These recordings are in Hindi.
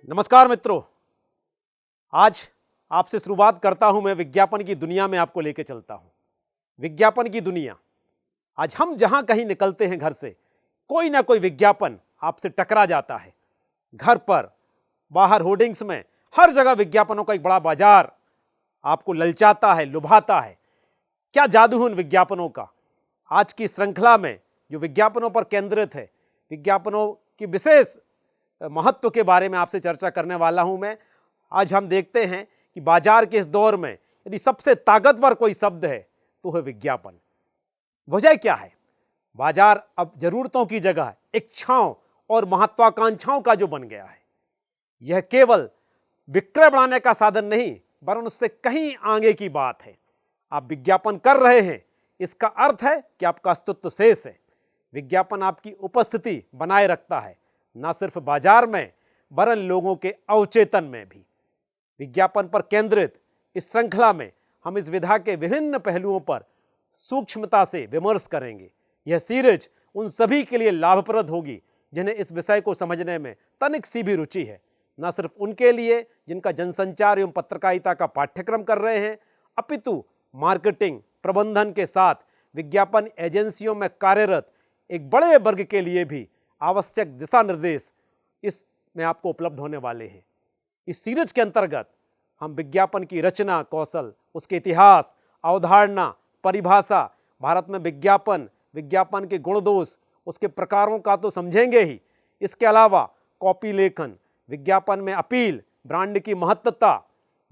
नमस्कार मित्रों, आज आपसे शुरुआत करता हूं मैं विज्ञापन की दुनिया में आपको लेकर चलता हूं। विज्ञापन की दुनिया, आज हम जहां कहीं निकलते हैं घर से, कोई ना कोई विज्ञापन आपसे टकरा जाता है। घर पर, बाहर होर्डिंग्स में, हर जगह विज्ञापनों का एक बड़ा बाजार आपको ललचाता है, लुभाता है। क्या जादू है उन विज्ञापनों का। आज की श्रृंखला में जो विज्ञापनों पर केंद्रित है, विज्ञापनों की विशेष महत्व के बारे में आपसे चर्चा करने वाला हूं मैं। आज हम देखते हैं कि बाजार के इस दौर में यदि सबसे ताकतवर कोई शब्द है तो है विज्ञापन। वजह क्या है? बाजार अब जरूरतों की जगह इच्छाओं और महत्वाकांक्षाओं का जो बन गया है। यह केवल विक्रय बढ़ाने का साधन नहीं, वरन उससे कहीं आगे की बात है। आप विज्ञापन कर रहे हैं, इसका अर्थ है कि आपका अस्तित्व शेष है। विज्ञापन आपकी उपस्थिति बनाए रखता है, न सिर्फ बाजार में वरन लोगों के अवचेतन में भी। विज्ञापन पर केंद्रित इस श्रृंखला में हम इस विधा के विभिन्न पहलुओं पर सूक्ष्मता से विमर्श करेंगे। यह सीरीज उन सभी के लिए लाभप्रद होगी जिन्हें इस विषय को समझने में तनिक सी भी रुचि है। न सिर्फ उनके लिए जिनका जनसंचार एवं पत्रकारिता का पाठ्यक्रम कर रहे हैं, अपितु मार्केटिंग प्रबंधन के साथ विज्ञापन एजेंसियों में कार्यरत एक बड़े वर्ग के लिए भी आवश्यक दिशा निर्देश इसमें आपको उपलब्ध होने वाले हैं। इस सीरीज के अंतर्गत हम विज्ञापन की रचना कौशल, उसके इतिहास, अवधारणा, परिभाषा, भारत में विज्ञापन, विज्ञापन के गुण दोष, उसके प्रकारों का तो समझेंगे ही। इसके अलावा कॉपी लेखन, विज्ञापन में अपील, ब्रांड की महत्ता,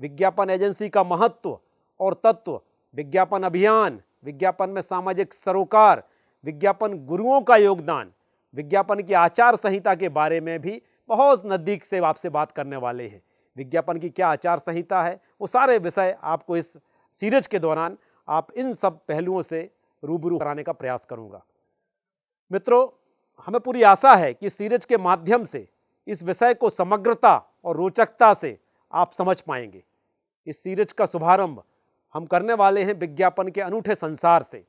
विज्ञापन एजेंसी का महत्व और तत्व, विज्ञापन अभियान, विज्ञापन में सामाजिक सरोकार, विज्ञापन गुरुओं का योगदान, विज्ञापन की आचार संहिता के बारे में भी बहुत नज़दीक से आपसे बात करने वाले हैं। विज्ञापन की क्या आचार संहिता है, वो सारे विषय आपको इस सीरीज के दौरान आप इन सब पहलुओं से रूबरू कराने का प्रयास करूंगा। मित्रों, हमें पूरी आशा है कि इस सीरीज के माध्यम से इस विषय को समग्रता और रोचकता से आप समझ पाएंगे। इस सीरीज का शुभारंभ हम करने वाले हैं विज्ञापन के अनूठे संसार से।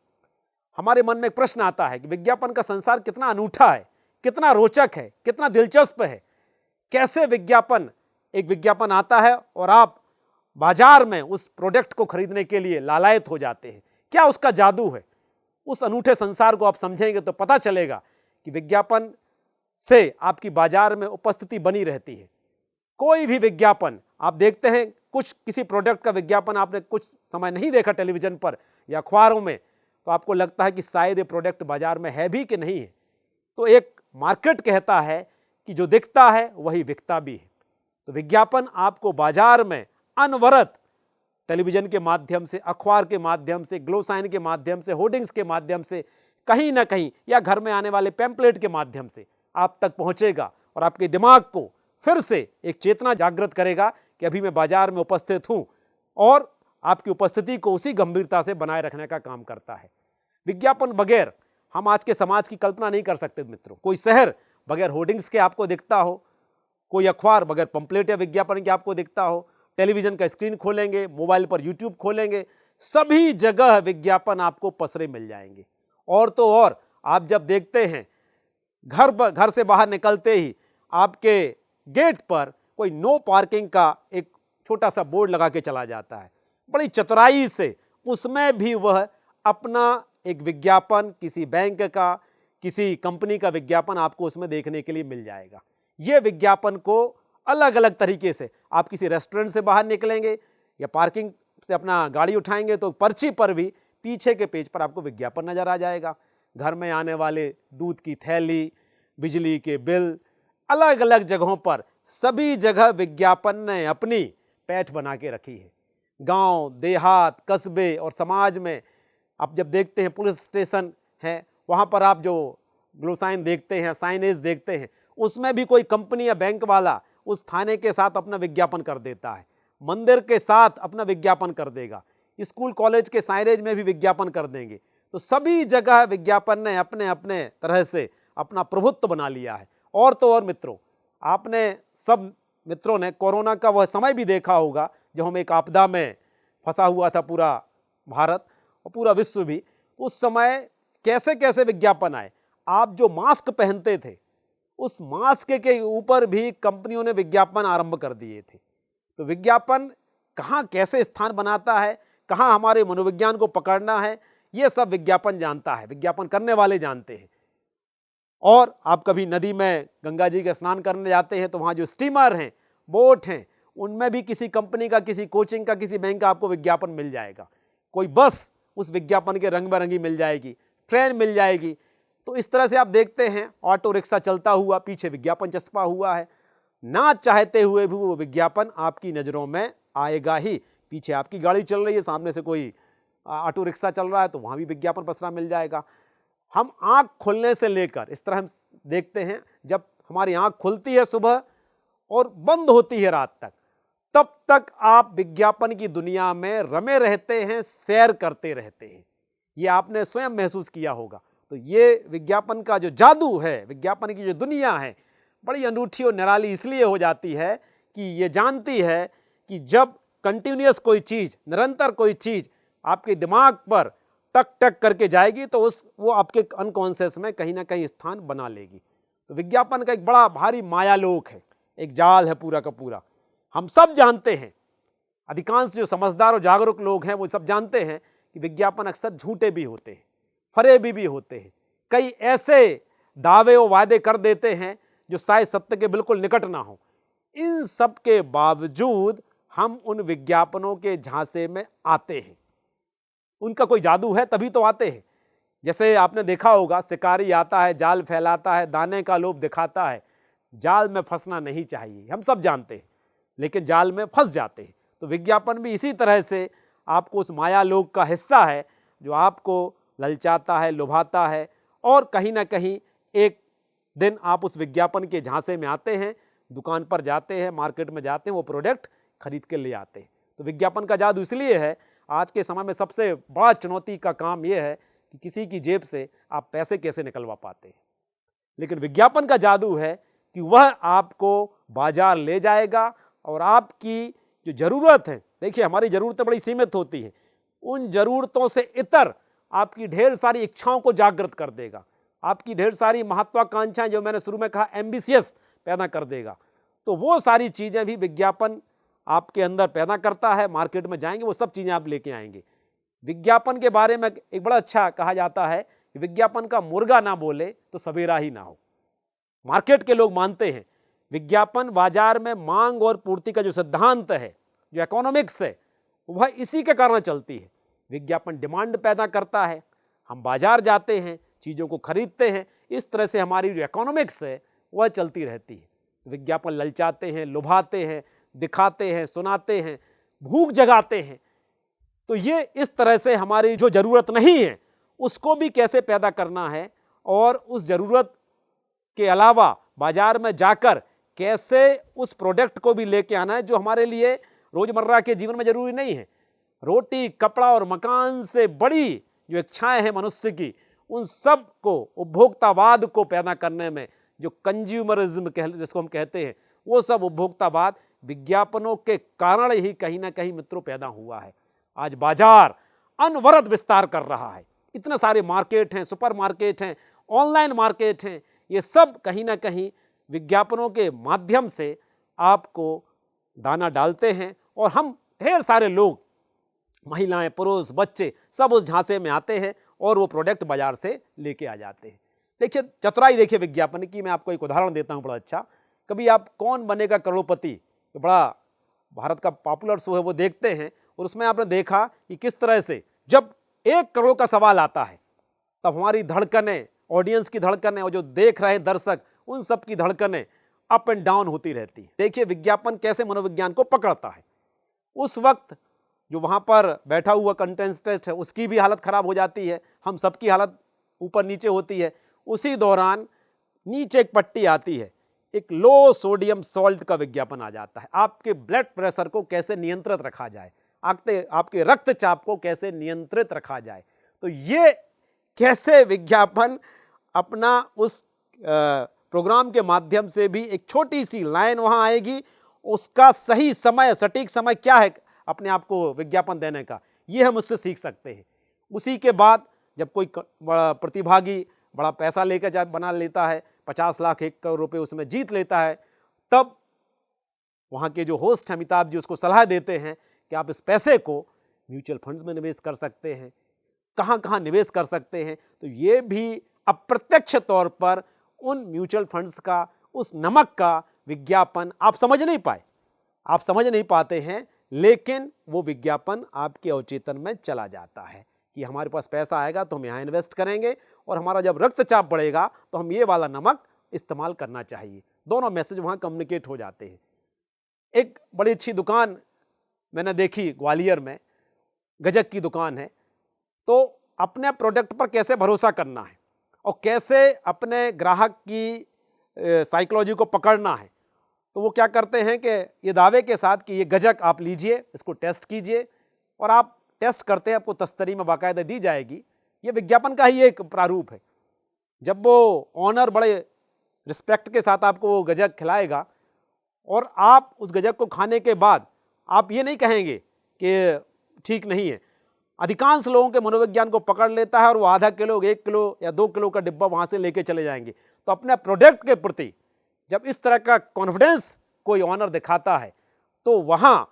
हमारे मन में एक प्रश्न आता है कि विज्ञापन का संसार कितना अनूठा है, कितना रोचक है, कितना दिलचस्प है। कैसे एक विज्ञापन आता है और आप बाजार में उस प्रोडक्ट को खरीदने के लिए लालायत हो जाते हैं। क्या उसका जादू है? उस अनूठे संसार को आप समझेंगे तो पता चलेगा कि विज्ञापन से आपकी बाजार में उपस्थिति बनी रहती है। कोई भी विज्ञापन आप देखते हैं, किसी प्रोडक्ट का विज्ञापन आपने कुछ समय नहीं देखा टेलीविजन पर या अखबारों में, तो आपको लगता है कि शायद ये प्रोडक्ट बाजार में है भी कि नहीं है। तो एक मार्केट कहता है कि जो दिखता है वही बिकता भी है। तो विज्ञापन आपको बाजार में अनवरत टेलीविजन के माध्यम से, अखबार के माध्यम से, ग्लोसाइन के माध्यम से, होर्डिंग्स के माध्यम से, कहीं ना कहीं या घर में आने वाले पैम्पलेट के माध्यम से आप तक पहुंचेगा और आपके दिमाग को फिर से एक चेतना जागृत करेगा कि अभी मैं बाजार में उपस्थित हूं, और आपकी उपस्थिति को उसी गंभीरता से बनाए रखने का काम करता है। विज्ञापन बगैर हम आज के समाज की कल्पना नहीं कर सकते मित्रों। कोई शहर बगैर होर्डिंग्स के आपको दिखता हो, कोई अखबार बगैर पंपलेट या विज्ञापन के आपको दिखता हो, टेलीविजन का स्क्रीन खोलेंगे, मोबाइल पर यूट्यूब खोलेंगे, सभी जगह विज्ञापन आपको पसरे मिल जाएंगे। और तो और आप जब देखते हैं घर से बाहर निकलते ही आपके गेट पर कोई नो पार्किंग का एक छोटा सा बोर्ड लगा के चला जाता है। बड़ी चतुराई से उसमें भी वह अपना एक विज्ञापन, किसी बैंक का, किसी कंपनी का विज्ञापन आपको उसमें देखने के लिए मिल जाएगा। यह विज्ञापन को अलग अलग तरीके से, आप किसी रेस्टोरेंट से बाहर निकलेंगे या पार्किंग से अपना गाड़ी उठाएंगे तो पर्ची पर भी पीछे के पेज पर आपको विज्ञापन नजर आ जाएगा। घर में आने वाले दूध की थैली, बिजली के बिल, अलग अलग जगहों पर सभी जगह विज्ञापन ने अपनी पैठ बना के रखी है। गांव, देहात, कस्बे और समाज में आप जब देखते हैं पुलिस स्टेशन है, वहाँ पर आप जो ग्लोसाइन देखते हैं, साइनेज देखते हैं, उसमें भी कोई कंपनी या बैंक वाला उस थाने के साथ अपना विज्ञापन कर देता है, मंदिर के साथ अपना विज्ञापन कर देगा, स्कूल कॉलेज के साइनेज में भी विज्ञापन कर देंगे। तो सभी जगह विज्ञापन ने अपने अपने तरह से अपना प्रभुत्व बना लिया है। और तो और मित्रों, आपने सब मित्रों ने कोरोना का वह समय भी देखा होगा जब हम एक आपदा में फंसा हुआ था पूरा भारत और पूरा विश्व भी। उस समय कैसे कैसे विज्ञापन आए। आप जो मास्क पहनते थे उस मास्क के ऊपर भी कंपनियों ने विज्ञापन आरंभ कर दिए थे। तो विज्ञापन कहाँ कैसे स्थान बनाता है, कहाँ हमारे मनोविज्ञान को पकड़ना है, ये सब विज्ञापन जानता है, विज्ञापन करने वाले जानते हैं। और आप कभी नदी में गंगा जी के स्नान करने जाते हैं तो वहाँ जो स्टीमर हैं, बोट हैं, उनमें भी किसी कंपनी का, किसी कोचिंग का, किसी बैंक का आपको विज्ञापन मिल जाएगा। कोई बस उस विज्ञापन के रंग बिरंगी मिल जाएगी, ट्रेन मिल जाएगी। तो इस तरह से आप देखते हैं ऑटो रिक्शा चलता हुआ, पीछे विज्ञापन चस्पा हुआ है। ना चाहते हुए भी वो विज्ञापन आपकी नज़रों में आएगा ही। पीछे आपकी गाड़ी चल रही है, सामने से कोई ऑटो रिक्शा चल रहा है तो वहाँ भी विज्ञापन पसरा मिल जाएगा। हम आँख खुलने से लेकर इस तरह हम देखते हैं, जब हमारी आँख खुलती है सुबह और बंद होती है रात तक, तब तक आप विज्ञापन की दुनिया में रमे रहते हैं, सैर करते रहते हैं। ये आपने स्वयं महसूस किया होगा। तो ये विज्ञापन का जो जादू है, विज्ञापन की जो दुनिया है, बड़ी अनूठी और निराली इसलिए हो जाती है कि ये जानती है कि जब कंटिन्यूअस कोई चीज़, निरंतर कोई चीज़ आपके दिमाग पर टक टक करके जाएगी तो वो आपके अनकॉन्शियस में कहीं ना कहीं स्थान बना लेगी। तो विज्ञापन का एक बड़ा भारी मायालोक है, एक जाल है पूरा का पूरा। हम सब जानते हैं, अधिकांश जो समझदार और जागरूक लोग हैं वो सब जानते हैं कि विज्ञापन अक्सर झूठे भी होते हैं, फरेबी भी होते हैं। कई ऐसे दावे और वादे कर देते हैं जो शायद सत्य के बिल्कुल निकट ना हो। इन सब के बावजूद हम उन विज्ञापनों के झांसे में आते हैं। उनका कोई जादू है तभी तो आते हैं। जैसे आपने देखा होगा, शिकारी आता है, जाल फैलाता है, दाने का लोभ दिखाता है। जाल में फंसना नहीं चाहिए, हम सब जानते हैं, लेकिन जाल में फंस जाते हैं। तो विज्ञापन भी इसी तरह से आपको उस मायालोक का हिस्सा है जो आपको ललचाता है, लुभाता है, और कहीं ना कहीं एक दिन आप उस विज्ञापन के झांसे में आते हैं, दुकान पर जाते हैं, मार्केट में जाते हैं, वो प्रोडक्ट खरीद के ले आते हैं। तो विज्ञापन का जादू इसलिए है, आज के समय में सबसे बड़ा चुनौती का काम यह है कि किसी की जेब से आप पैसे कैसे निकलवा पाते हैं। लेकिन विज्ञापन का जादू है कि वह आपको बाजार ले जाएगा और आपकी जो ज़रूरत है, देखिए हमारी ज़रूरतें बड़ी सीमित होती हैं, उन ज़रूरतों से इतर आपकी ढेर सारी इच्छाओं को जागृत कर देगा। आपकी ढेर सारी महत्वाकांक्षाएं, जो मैंने शुरू में कहा एम्बिशियस, पैदा कर देगा। तो वो सारी चीज़ें भी विज्ञापन आपके अंदर पैदा करता है। मार्केट में जाएंगे, वो सब चीज़ें आप लेके आएंगे। विज्ञापन के बारे में एक बड़ा अच्छा कहा जाता है कि विज्ञापन का मुर्गा ना बोले तो सवेरा ही ना हो। मार्केट के लोग मानते हैं विज्ञापन बाजार में मांग और पूर्ति का जो सिद्धांत है, जो इकोनॉमिक्स है, वह इसी के कारण चलती है। विज्ञापन डिमांड पैदा करता है, हम बाजार जाते हैं, चीज़ों को खरीदते हैं, इस तरह से हमारी जो इकोनॉमिक्स है वह चलती रहती है। विज्ञापन ललचाते हैं, लुभाते हैं, दिखाते हैं, सुनाते हैं, भूख जगाते हैं। तो ये इस तरह से हमारी जो ज़रूरत नहीं है उसको भी कैसे पैदा करना है, और उस ज़रूरत के अलावा बाजार में जाकर कैसे उस प्रोडक्ट को भी लेके आना है जो हमारे लिए रोज़मर्रा के जीवन में ज़रूरी नहीं है। रोटी, कपड़ा और मकान से बड़ी जो इच्छाएं हैं मनुष्य की, उन सब को, उपभोक्तावाद को पैदा करने में, जो कंज्यूमरिज्म जिसको हम कहते हैं, वो सब उपभोक्तावाद विज्ञापनों के कारण ही कहीं ना कहीं मित्रों पैदा हुआ है। आज बाजार अनवरत विस्तार कर रहा है, इतने सारे मार्केट हैं, सुपर मार्केट हैं, ऑनलाइन मार्केट हैं, ये सब कहीं ना कहीं विज्ञापनों के माध्यम से आपको दाना डालते हैं, और हम ढेर सारे लोग, महिलाएं, पुरुष, बच्चे, सब उस झांसे में आते हैं और वो प्रोडक्ट बाजार से लेके आ जाते हैं। देखिए चतुराई देखिए विज्ञापन की, मैं आपको एक उदाहरण देता हूँ बड़ा अच्छा। कभी आप कौन बनेगा करोड़पति, बड़ा भारत का पॉपुलर शो है, वो देखते हैं, और उसमें आपने देखा कि किस तरह से जब 1 करोड़ का सवाल आता है तब हमारी धड़कनें, ऑडियंस की धड़कनें, और जो देख रहे हैं दर्शक, उन सब की धड़कनें अप एंड डाउन होती रहती है। देखिए विज्ञापन कैसे मनोविज्ञान को पकड़ता है। उस वक्त जो वहाँ पर बैठा हुआ कंटेस्टेंट है उसकी भी हालत खराब हो जाती है, हम सबकी हालत ऊपर नीचे होती है। उसी दौरान नीचे एक पट्टी आती है, एक लो सोडियम सॉल्ट का विज्ञापन आ जाता है। आपके ब्लड प्रेशर को कैसे नियंत्रित रखा जाए, आपके रक्तचाप को कैसे नियंत्रित रखा जाए। तो ये कैसे विज्ञापन अपना उस प्रोग्राम के माध्यम से भी एक छोटी सी लाइन वहाँ आएगी, उसका सही समय, सटीक समय क्या है अपने आप को विज्ञापन देने का, ये हम उससे सीख सकते हैं। उसी के बाद जब कोई प्रतिभागी बड़ा पैसा लेकर जा बना लेता है, 50 लाख 1 करोड़ रुपए उसमें जीत लेता है, तब वहाँ के जो होस्ट हैं अमिताभ जी उसको सलाह देते हैं कि आप इस पैसे को म्यूचुअल फंड्स में निवेश कर सकते हैं, कहाँ कहाँ निवेश कर सकते हैं। तो ये भी अप्रत्यक्ष तौर पर उन म्यूचुअल फंड्स का, उस नमक का विज्ञापन आप समझ नहीं पाए, आप समझ नहीं पाते हैं, लेकिन वो विज्ञापन आपके अवचेतन में चला जाता है कि हमारे पास पैसा आएगा तो हम यहाँ इन्वेस्ट करेंगे, और हमारा जब रक्तचाप बढ़ेगा तो हम ये वाला नमक इस्तेमाल करना चाहिए। दोनों मैसेज वहाँ कम्युनिकेट हो जाते हैं। एक बड़ी अच्छी दुकान मैंने देखी ग्वालियर में, गजक की दुकान है। तो अपने प्रोडक्ट पर कैसे भरोसा करना है और कैसे अपने ग्राहक की साइकोलॉजी को पकड़ना है, तो वो क्या करते हैं कि ये दावे के साथ कि ये गजक आप लीजिए, इसको टेस्ट कीजिए, और आप टेस्ट करते हैं, आपको तस्तरी में बाकायदा दी जाएगी। ये विज्ञापन का ही एक प्रारूप है। जब वो ऑनर बड़े रिस्पेक्ट के साथ आपको वो गजक खिलाएगा और आप उस गजक को खाने के बाद आप ये नहीं कहेंगे कि ठीक नहीं है। अधिकांश लोगों के मनोविज्ञान को पकड़ लेता है और वो आधा किलो, 1 किलो या 2 किलो का डिब्बा वहाँ से लेके चले जाएंगे। तो अपने प्रोडक्ट के प्रति जब इस तरह का कॉन्फिडेंस कोई ऑनर दिखाता है तो वहाँ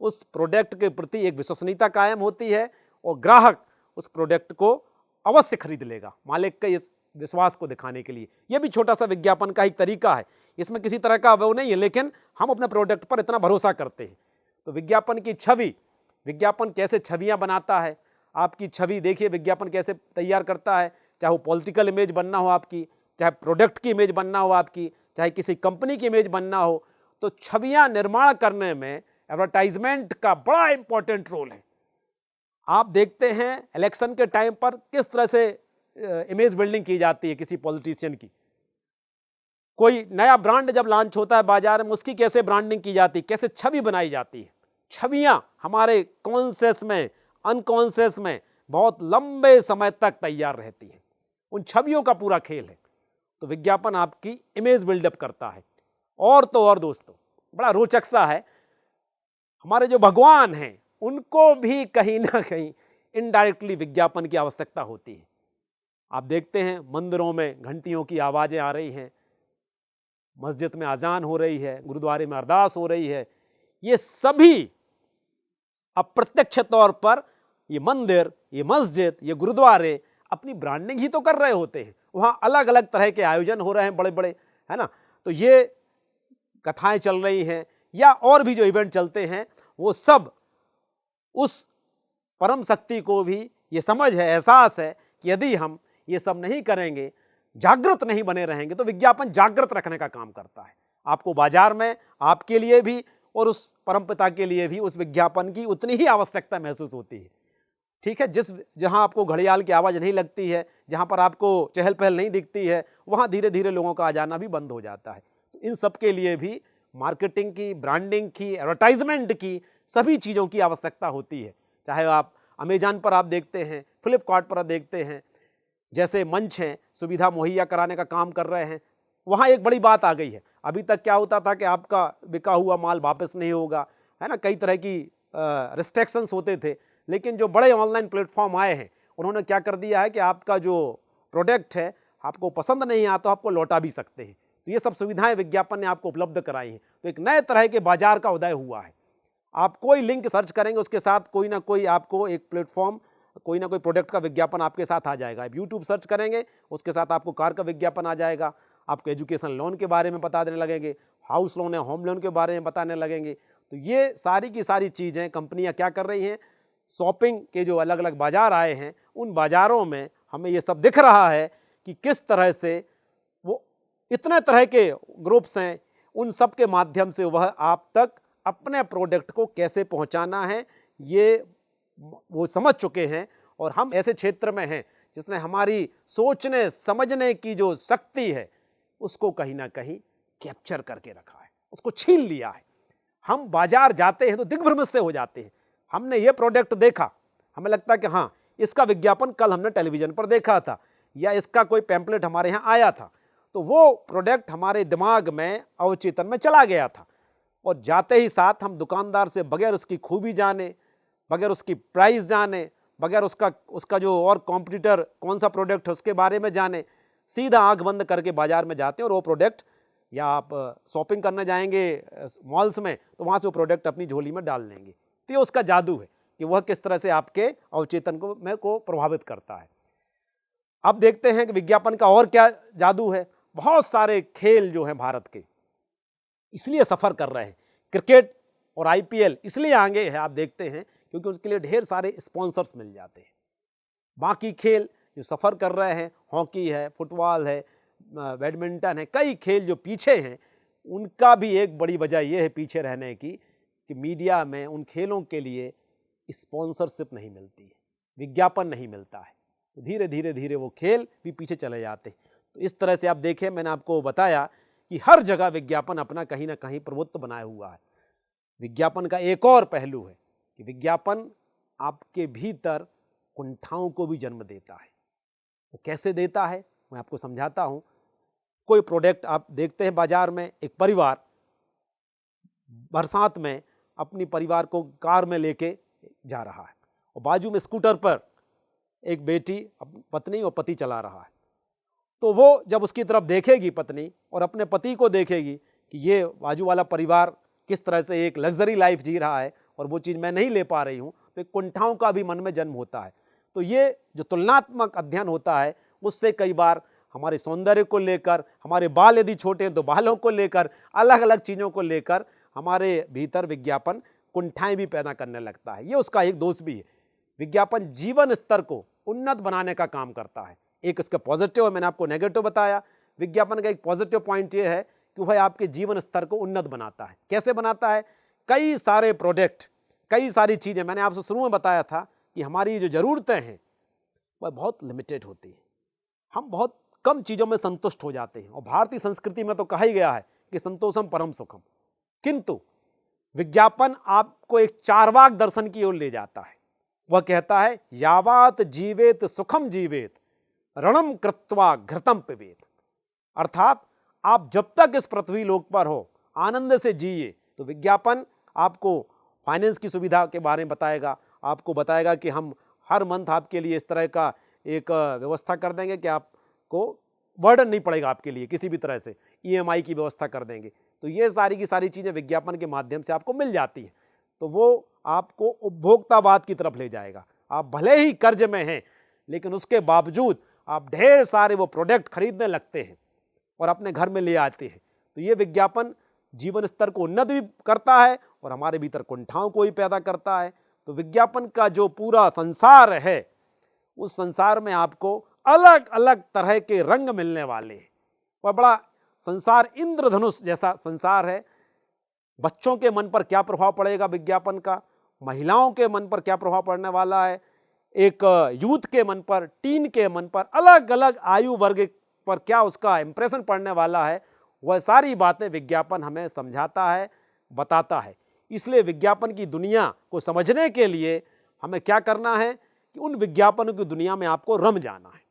उस प्रोडक्ट के प्रति एक विश्वसनीयता कायम होती है और ग्राहक उस प्रोडक्ट को अवश्य खरीद लेगा, मालिक के इस विश्वास को दिखाने के लिए। यह भी छोटा सा विज्ञापन का एक तरीका है, इसमें किसी तरह का वो नहीं है, लेकिन हम अपने प्रोडक्ट पर इतना भरोसा करते हैं। तो विज्ञापन की छवि, विज्ञापन कैसे छवियां बनाता है, आपकी छवि देखिए विज्ञापन कैसे तैयार करता है, चाहे वो पॉलिटिकल इमेज बनना हो आपकी, चाहे प्रोडक्ट की इमेज बनना हो आपकी, चाहे किसी कंपनी की इमेज बनना हो। तो छवियां निर्माण करने में एडवर्टाइजमेंट का बड़ा इंपॉर्टेंट रोल है। आप देखते हैं इलेक्शन के टाइम पर किस तरह से इमेज बिल्डिंग की जाती है किसी पॉलिटिशियन की। कोई नया ब्रांड जब लॉन्च होता है बाजार में, उसकी कैसे ब्रांडिंग की जाती है, कैसे छवि बनाई जाती है। छवियां हमारे कॉन्शियस में, अनकॉन्शियस में बहुत लंबे समय तक तैयार रहती हैं। उन छवियों का पूरा खेल है। तो विज्ञापन आपकी इमेज बिल्डअप करता है। और तो और दोस्तों, बड़ा रोचक सा है, हमारे जो भगवान हैं उनको भी कहीं ना कहीं इनडायरेक्टली विज्ञापन की आवश्यकता होती है। आप देखते हैं मंदिरों में घंटियों की आवाजें आ रही हैं, मस्जिद में अजान हो रही है, गुरुद्वारे में अरदास हो रही है। ये सभी अप्रत्यक्ष तौर पर ये मंदिर, ये मस्जिद, ये गुरुद्वारे अपनी ब्रांडिंग ही तो कर रहे होते हैं। वहां अलग अलग तरह के आयोजन हो रहे हैं बड़े बड़े, है ना। तो ये कथाएं चल रही हैं या और भी जो इवेंट चलते हैं, वो सब उस परम शक्ति को भी ये समझ है, एहसास है कि यदि हम ये सब नहीं करेंगे, जागृत नहीं बने रहेंगे, तो विज्ञापन जागृत रखने का काम करता है। आपको बाजार में आपके लिए भी और उस परमपिता के लिए भी उस विज्ञापन की उतनी ही आवश्यकता महसूस होती है। ठीक है, जहां आपको घड़ियाल की आवाज नहीं लगती है, जहां पर आपको चहल पहल नहीं दिखती है, वहां धीरे धीरे लोगों का आ जाना भी बंद हो जाता है। तो इन सब के लिए भी मार्केटिंग की, ब्रांडिंग की, एडवर्टाइजमेंट की, सभी चीज़ों की आवश्यकता होती है। चाहे आप अमेजॉन पर आप देखते हैं, फ्लिपकार्ट पर आप देखते हैं, जैसे मंच हैं सुविधा मुहैया कराने का काम कर रहे हैं, वहाँ एक बड़ी बात आ गई है। अभी तक क्या होता था कि आपका बिका हुआ माल वापस नहीं होगा, है ना, कई तरह की रिस्ट्रिक्शंस होते थे। लेकिन जो बड़े ऑनलाइन प्लेटफॉर्म आए हैं, उन्होंने क्या कर दिया है कि आपका जो प्रोडक्ट है आपको पसंद नहीं आता, आपको लौटा भी सकते हैं। तो ये सब सुविधाएं विज्ञापन ने आपको उपलब्ध कराई हैं। तो एक नए तरह के बाजार का उदय हुआ है। आप कोई लिंक सर्च करेंगे, उसके साथ कोई ना कोई आपको एक प्लेटफॉर्म, कोई ना कोई प्रोडक्ट का विज्ञापन आपके साथ आ जाएगा। आप यूट्यूब सर्च करेंगे, उसके साथ आपको कार का विज्ञापन आ जाएगा, आपको एजुकेशन लोन के बारे में बता देने लगेंगे, हाउस लोन है, होम लोन के बारे में बताने लगेंगे। तो ये सारी की सारी चीज़ें कंपनियां क्या कर रही हैं, शॉपिंग के जो अलग अलग बाजार आए हैं, उन बाज़ारों में हमें ये सब दिख रहा है कि किस तरह से वो इतने तरह के ग्रुप्स हैं, उन सब के माध्यम से वह आप तक अपने प्रोडक्ट को कैसे पहुंचाना है, ये वो समझ चुके हैं। और हम ऐसे क्षेत्र में हैं जिसने हमारी सोचने समझने की जो शक्ति है उसको कहीं ना कहीं कैप्चर करके रखा है, उसको छीन लिया है। हम बाजार जाते हैं तो दिग्भ्रमित से हो जाते हैं। हमने ये प्रोडक्ट देखा, हमें लगता है कि हाँ, इसका विज्ञापन कल हमने टेलीविजन पर देखा था या इसका कोई पैम्पलेट हमारे यहाँ आया था, तो वो प्रोडक्ट हमारे दिमाग में, अवचेतन में चला गया था। और जाते ही साथ हम दुकानदार से बगैर उसकी खूबी जाने, बगैर उसकी प्राइस जाने, बगैर उसका जो और कॉम्पिटिटर कौन सा प्रोडक्ट है उसके बारे में जाने, सीधा आंख बंद करके बाजार में जाते हैं और वो प्रोडक्ट, या आप शॉपिंग करने जाएंगे मॉल्स में तो वहाँ से वो प्रोडक्ट अपनी झोली में डाल लेंगे। तो ये उसका जादू है कि वह किस तरह से आपके अवचेतन को प्रभावित करता है। अब देखते हैं कि विज्ञापन का और क्या जादू है। बहुत सारे खेल जो हैं भारत के इसलिए सफ़र कर रहे हैं, क्रिकेट और आईपीएल इसलिए आगे है, आप देखते हैं क्योंकि उसके लिए ढेर सारे स्पॉन्सर्स मिल जाते हैं। बाकी खेल जो सफ़र कर रहे हैं, हॉकी है, फुटबॉल है, बैडमिंटन है, कई खेल जो पीछे हैं, उनका भी एक बड़ी वजह यह है पीछे रहने की कि मीडिया में उन खेलों के लिए स्पॉन्सरशिप नहीं मिलती है, विज्ञापन नहीं मिलता है। तो धीरे धीरे धीरे वो खेल भी पीछे चले जाते हैं। तो इस तरह से आप देखें, मैंने आपको बताया कि हर जगह विज्ञापन अपना कहीं ना कहीं प्रभुत्व बनाए हुआ है। विज्ञापन का एक और पहलू है कि विज्ञापन आपके भीतर कुंठाओं को भी जन्म देता है। वो कैसे देता है मैं आपको समझाता हूँ। कोई प्रोडक्ट आप देखते हैं बाजार में, एक परिवार बरसात में अपनी परिवार को कार में लेके जा रहा है और बाजू में स्कूटर पर एक बेटी, पत्नी और पति चला रहा है। तो वो जब उसकी तरफ देखेगी पत्नी और अपने पति को देखेगी कि ये बाजू वाला परिवार किस तरह से एक लग्जरी लाइफ जी रहा है और वो चीज़ मैं नहीं ले पा रही हूँ, तो एक कुंठाओं का भी मन में जन्म होता है। तो ये जो तुलनात्मक अध्ययन होता है उससे कई बार हमारे सौंदर्य को लेकर, हमारे बाल यदि छोटे हैं तो बालों को लेकर, अलग अलग चीज़ों को लेकर हमारे भीतर विज्ञापन कुंठाएं भी पैदा करने लगता है। ये उसका एक दोष भी है। विज्ञापन जीवन स्तर को उन्नत बनाने का काम करता है। एक इसका पॉजिटिव है, मैंने आपको नेगेटिव बताया। विज्ञापन का एक पॉजिटिव पॉइंट ये है कि वह आपके जीवन स्तर को उन्नत बनाता है। कैसे बनाता है? कई सारे प्रोडक्ट, कई सारी चीज़ें, मैंने आपसे शुरू में बताया था कि हमारी जो ज़रूरतें हैं वह बहुत लिमिटेड होती हैं। हम बहुत कम चीज़ों में संतुष्ट हो जाते हैं और भारतीय संस्कृति में तो कहा ही गया है कि संतोषम परम सुखम। किंतु विज्ञापन आपको एक चार्वाक दर्शन की ओर ले जाता है। वह कहता है यावत जीवेत सुखम जीवेत रणम कृत्वा घृतम पिबेत। अर्थात आप जब तक इस पृथ्वी लोक पर हो आनंद से जिए। तो विज्ञापन आपको फाइनेंस की सुविधा के बारे में बताएगा, आपको बताएगा कि हम हर मंथ आपके लिए इस तरह का एक व्यवस्था कर देंगे कि आपको बर्डन नहीं पड़ेगा आपके लिए किसी भी तरह से, ईएमआई की व्यवस्था कर देंगे। तो ये सारी की सारी चीज़ें विज्ञापन के माध्यम से आपको मिल जाती हैं। तो वो आपको उपभोक्तावाद की तरफ ले जाएगा। आप भले ही कर्ज में हैं लेकिन उसके बावजूद आप ढेर सारे वो प्रोडक्ट खरीदने लगते हैं और अपने घर में ले आते हैं। तो ये विज्ञापन जीवन स्तर को उन्नत भी करता है और हमारे भीतर कुंठाओं को भी पैदा करता है। तो विज्ञापन का जो पूरा संसार है उस संसार में आपको अलग अलग तरह के रंग मिलने वाले हैं। वह बड़ा संसार इंद्रधनुष जैसा संसार है। बच्चों के मन पर क्या प्रभाव पड़ेगा विज्ञापन का, महिलाओं के मन पर क्या प्रभाव पड़ने वाला है, एक यूथ के मन पर, टीन के मन पर, अलग अलग आयु वर्ग पर क्या उसका इंप्रेशन पड़ने वाला है, वह सारी बातें विज्ञापन हमें समझाता है, बताता है। इसलिए विज्ञापन की दुनिया को समझने के लिए हमें क्या करना है कि उन विज्ञापनों की दुनिया में आपको रम जाना है।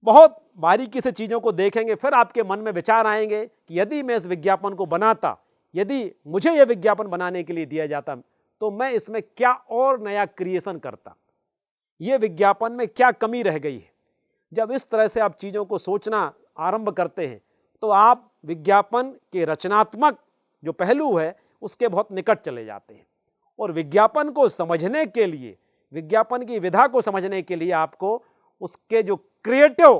बहुत बारीकी से चीज़ों को देखेंगे, फिर आपके मन में विचार आएंगे कि यदि मैं इस विज्ञापन को बनाता, यदि मुझे यह विज्ञापन बनाने के लिए दिया जाता तो मैं इसमें क्या और नया क्रिएशन करता, ये विज्ञापन में क्या कमी रह गई है। जब इस तरह से आप चीज़ों को सोचना आरंभ करते हैं तो आप विज्ञापन के रचनात्मक जो पहलू है उसके बहुत निकट चले जाते हैं। और विज्ञापन को समझने के लिए, विज्ञापन की विधा को समझने के लिए आपको उसके जो क्रिएटिव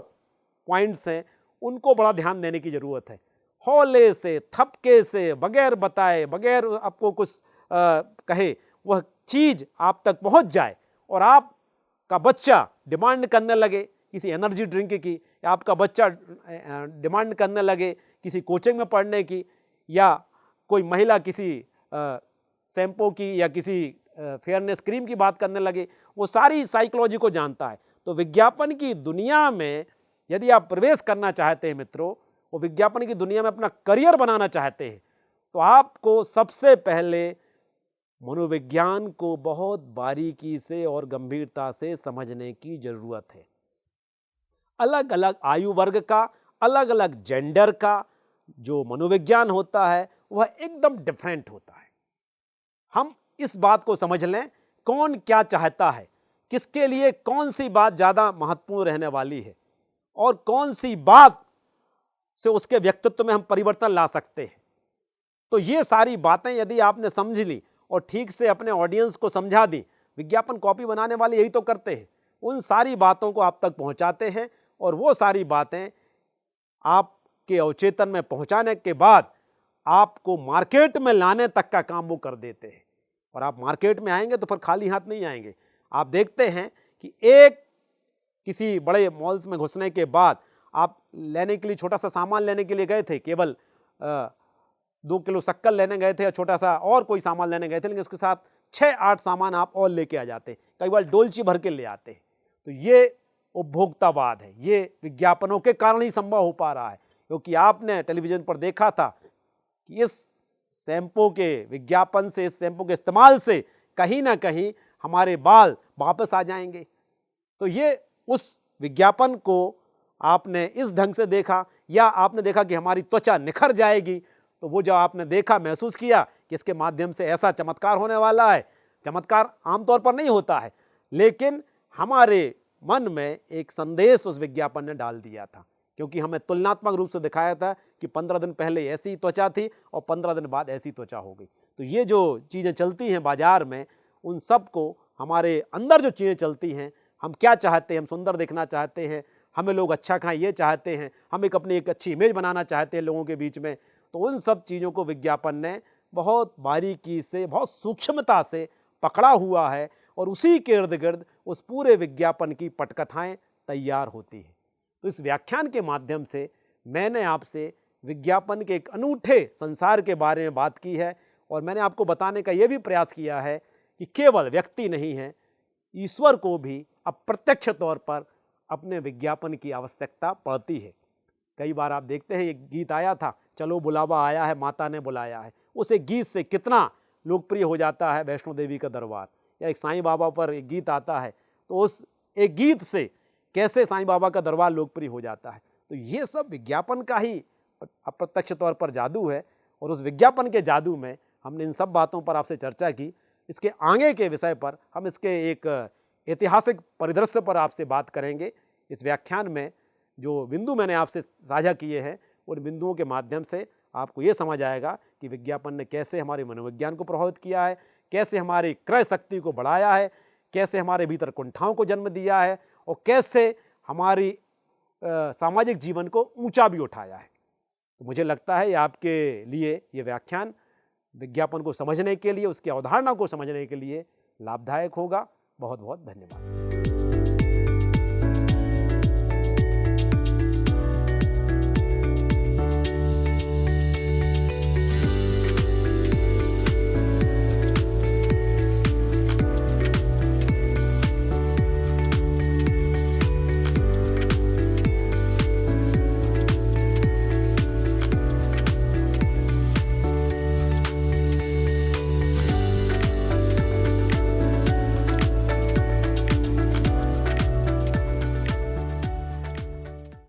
पॉइंट्स हैं उनको बड़ा ध्यान देने की ज़रूरत है। हौले से, थपके से, बगैर बताए, बगैर आपको कुछ कहे वह चीज़ आप तक पहुंच जाए और आपका बच्चा डिमांड करने लगे किसी एनर्जी ड्रिंक की, या आपका बच्चा डिमांड करने लगे किसी कोचिंग में पढ़ने की, या कोई महिला किसी शैम्पू की या किसी फेयरनेस क्रीम की बात करने लगे, वो सारी साइकोलॉजी को जानता है। तो विज्ञापन की दुनिया में यदि आप प्रवेश करना चाहते हैं मित्रों, वो विज्ञापन की दुनिया में अपना करियर बनाना चाहते हैं, तो आपको सबसे पहले मनोविज्ञान को बहुत बारीकी से और गंभीरता से समझने की जरूरत है। अलग अलग आयु वर्ग का, अलग अलग जेंडर का जो मनोविज्ञान होता है वह एकदम डिफरेंट होता है। हम इस बात को समझ लें, कौन क्या चाहता है, किसके लिए कौन सी बात ज़्यादा महत्वपूर्ण रहने वाली है, और कौन सी बात से उसके व्यक्तित्व में हम परिवर्तन ला सकते हैं। तो ये सारी बातें यदि आपने समझ ली और ठीक से अपने ऑडियंस को समझा दी, विज्ञापन कॉपी बनाने वाले यही तो करते हैं, उन सारी बातों को आप तक पहुंचाते हैं और वो सारी बातें आपके अवचेतन में पहुंचाने के बाद आपको मार्केट में लाने तक का काम वो कर देते हैं। और आप मार्केट में आएंगे तो फिर खाली हाथ नहीं आएंगे। आप देखते हैं कि किसी बड़े मॉल्स में घुसने के बाद आप लेने के लिए, छोटा सा सामान लेने के लिए गए थे, केवल 2 किलो शक्कर लेने गए थे या छोटा सा और कोई सामान लेने गए थे, लेकिन उसके साथ 6-8 सामान आप और लेके आ जाते, कई बार डोलची भर के ले आते। तो ये उपभोक्तावाद है, ये विज्ञापनों के कारण ही संभव हो पा रहा है। क्योंकि आपने टेलीविजन पर देखा था कि इस शैम्पू के विज्ञापन से, इस शैम्पू के इस्तेमाल से कहीं ना कहीं हमारे बाल वापस आ जाएंगे। तो ये उस विज्ञापन को आपने इस ढंग से देखा, या आपने देखा कि हमारी त्वचा निखर जाएगी, तो वो जो आपने देखा, महसूस किया कि इसके माध्यम से ऐसा चमत्कार होने वाला है। चमत्कार आमतौर पर नहीं होता है, लेकिन हमारे मन में एक संदेश उस विज्ञापन ने डाल दिया था। क्योंकि हमें तुलनात्मक रूप से दिखाया था कि 15 दिन पहले ऐसी त्वचा थी और 15 दिन बाद ऐसी त्वचा हो गई। तो ये जो चीज़ें चलती हैं बाजार में, उन सब को, हमारे अंदर जो चीज़ें चलती हैं, हम क्या चाहते हैं, हम सुंदर दिखना चाहते हैं, हमें लोग अच्छा खाएं ये चाहते हैं, हम अपनी एक अच्छी इमेज बनाना चाहते हैं लोगों के बीच में, तो उन सब चीज़ों को विज्ञापन ने बहुत बारीकी से, बहुत सूक्ष्मता से पकड़ा हुआ है और उसी के इर्द गिर्द उस पूरे विज्ञापन की पटकथाएं तैयार होती हैं। तो इस व्याख्यान के माध्यम से मैंने आपसे विज्ञापन के एक अनूठे संसार के बारे में बात की है और मैंने आपको बताने का यह भी प्रयास किया है कि केवल व्यक्ति नहीं है, ईश्वर को भी अप्रत्यक्ष तौर पर अपने विज्ञापन की आवश्यकता पड़ती है। कई बार आप देखते हैं, एक गीत आया था, चलो बुलावा आया है, माता ने बुलाया है। उस एक गीत से कितना लोकप्रिय हो जाता है वैष्णो देवी का दरबार, या एक साईं बाबा पर एक गीत आता है, तो उस एक गीत से कैसे साईं बाबा का दरबार लोकप्रिय हो जाता है। तो ये सब विज्ञापन का ही अप्रत्यक्ष तौर पर जादू है और उस विज्ञापन के जादू में हमने इन सब बातों पर आपसे चर्चा की। इसके आगे के विषय पर हम इसके एक ऐतिहासिक परिदृश्य पर आपसे बात करेंगे। इस व्याख्यान में जो बिंदु मैंने आपसे साझा किए हैं, उन बिंदुओं के माध्यम से आपको ये समझ आएगा कि विज्ञापन ने कैसे हमारे मनोविज्ञान को प्रभावित किया है, कैसे हमारी क्रय शक्ति को बढ़ाया है, कैसे हमारे भीतर कुंठाओं को जन्म दिया है और कैसे हमारी सामाजिक जीवन को ऊंचा भी उठाया है। तो मुझे लगता है ये आपके लिए ये व्याख्यान विज्ञापन को समझने के लिए, उसकी अवधारणा को समझने के लिए लाभदायक होगा। बहुत बहुत धन्यवाद।